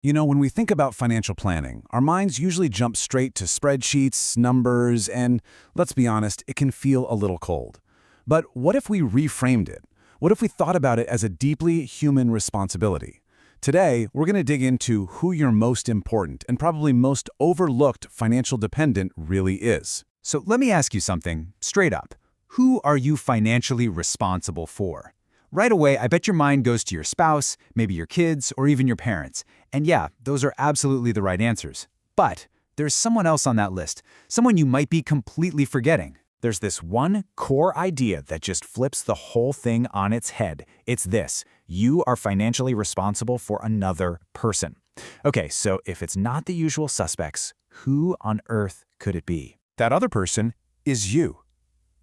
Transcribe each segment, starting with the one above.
You know, when we think about financial planning, our minds usually jump straight to spreadsheets, numbers, and let's be honest, it can feel a little cold. But what if we reframed it? What if we thought about it as a deeply human responsibility? Today, we're going to dig into who your most important and probably most overlooked financial dependent really is. So let me ask you something, straight up. Who are you financially responsible for? Right away, I bet your mind goes to your spouse, maybe your kids, or even your parents. And yeah, those are absolutely the right answers. But there's someone else on that list, someone you might be completely forgetting. There's this one core idea that just flips the whole thing on its head. It's this: you are financially responsible for another person. Okay, so if it's not the usual suspects, who on earth could it be? That other person is you,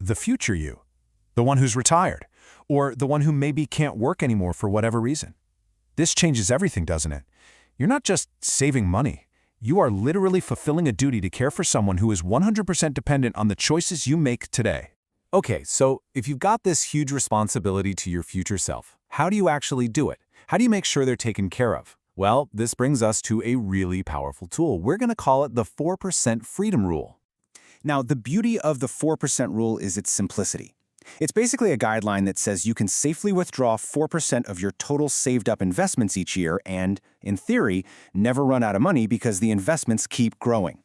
the future you, the one who's retired, or the one who maybe can't work anymore for whatever reason. This changes everything, doesn't it? You're not just saving money. You are literally fulfilling a duty to care for someone who is 100% dependent on the choices you make today. Okay, so if you've got this huge responsibility to your future self, how do you actually do it? How do you make sure they're taken care of? Well, this brings us to a really powerful tool. We're going to call it the 4% freedom rule. Now, the beauty of the 4% rule is its simplicity. It's basically a guideline that says you can safely withdraw 4% of your total saved-up investments each year and, in theory, never run out of money because the investments keep growing.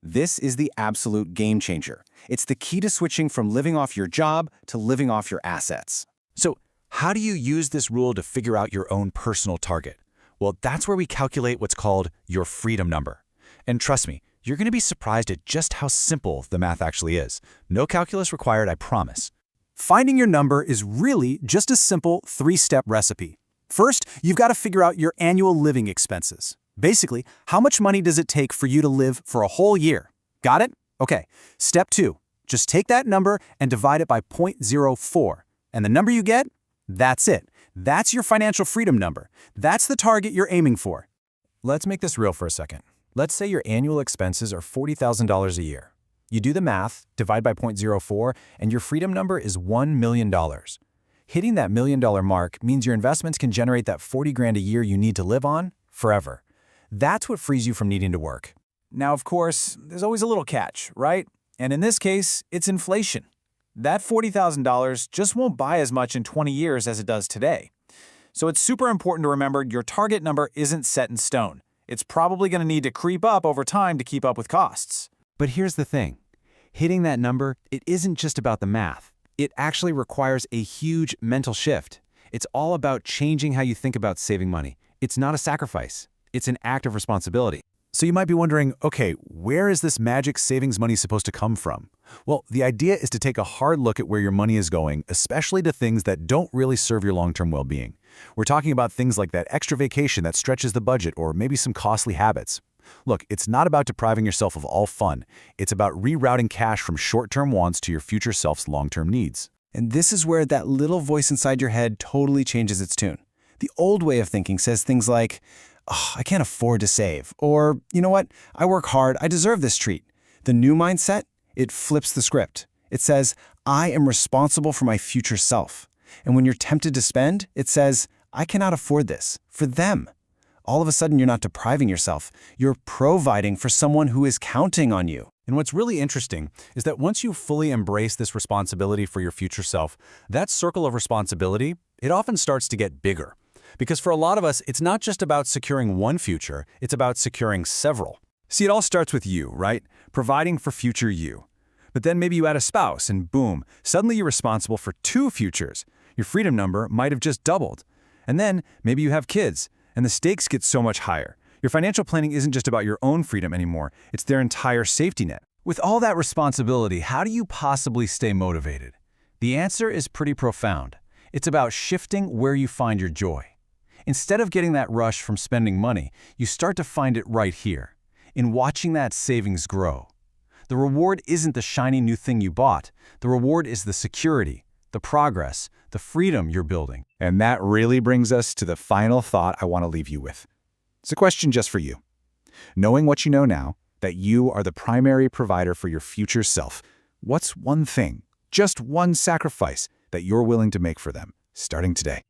This is the absolute game changer. It's the key to switching from living off your job to living off your assets. So, how do you use this rule to figure out your own personal target? Well, that's where we calculate what's called your freedom number. And trust me, you're going to be surprised at just how simple the math actually is. No calculus required, I promise. Finding your number is really just a simple 3-step recipe. First, you've got to figure out your annual living expenses. Basically, how much money does it take for you to live for a whole year? Got it? Okay. Step 2, just take that number and divide it by 0.04. And the number you get? That's it. That's your financial freedom number. That's the target you're aiming for. Let's make this real for a second. Let's say your annual expenses are $40,000 a year. You do the math, divide by 0.04, and your freedom number is $1 million. Hitting that $1 million mark means your investments can generate that 40 grand a year you need to live on forever. That's what frees you from needing to work. Now, of course, there's always a little catch, right? And in this case, it's inflation. That $40,000 just won't buy as much in 20 years as it does today. So it's super important to remember your target number isn't set in stone. It's probably going to need to creep up over time to keep up with costs. But here's the thing. Hitting that number, it isn't just about the math. It actually requires a huge mental shift. It's all about changing how you think about saving money. It's not a sacrifice. It's an act of responsibility. So you might be wondering, okay, where is this magic savings money supposed to come from? Well, the idea is to take a hard look at where your money is going, especially to things that don't really serve your long-term well-being. We're talking about things like that extra vacation that stretches the budget or maybe some costly habits. Look, it's not about depriving yourself of all fun. It's about rerouting cash from short-term wants to your future self's long-term needs. And this is where that little voice inside your head totally changes its tune. The old way of thinking says things like, oh, I can't afford to save. Or, you know what? I work hard. I deserve this treat. The new mindset, it flips the script. It says, I am responsible for my future self. And when you're tempted to spend, it says, I cannot afford this. For them. All of a sudden, you're not depriving yourself. You're providing for someone who is counting on you. And what's really interesting is that once you fully embrace this responsibility for your future self, that circle of responsibility, it often starts to get bigger. Because for a lot of us, it's not just about securing one future, it's about securing several. See, it all starts with you, right? Providing for future you. But then maybe you add a spouse and boom, suddenly you're responsible for 2 futures. Your freedom number might have just doubled. And then maybe you have kids. And the stakes get so much higher. Your financial planning isn't just about your own freedom anymore. It's their entire safety net. With all that responsibility, how do you possibly stay motivated? The answer is pretty profound. It's about shifting where you find your joy. Instead of getting that rush from spending money, you start to find it right here, in watching that savings grow. The reward isn't the shiny new thing you bought. The reward is the security, the progress, the freedom you're building. And that really brings us to the final thought I want to leave you with. It's a question just for you. Knowing what you know now, that you are the primary provider for your future self, what's one thing, just one sacrifice, that you're willing to make for them, starting today?